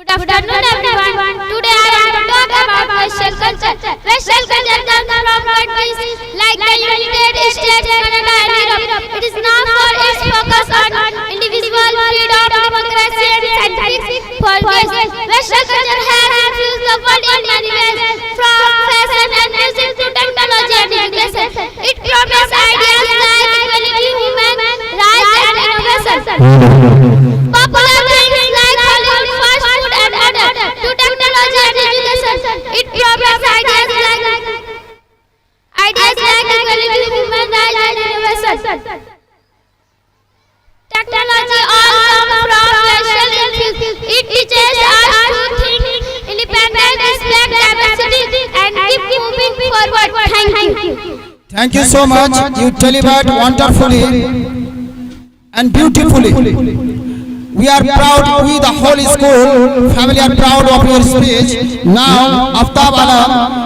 Good afternoon, everyone. Today I am to talk about Western culture. Western culture comes from countries like the United States, Canada, and Europe. It is known for its focus on individual freedom, democracy, and scientific progress. Western culture has influenced the world in many ways, from fashion and music to technology and education. It promotes ideas like equality, human rights, and innovation. Popular things like Hollywood, fast food, and modern to technology and education. It promotes ideas like equality, human rights, and innovation. Technology all comes from Western influence. It teaches us to think independent, respect diversity, and keep moving forward. Thank you. Thank you so much. You delivered wonderfully and beautifully. We are proud, we the whole school family are proud of your speech. Now, Aftab Alam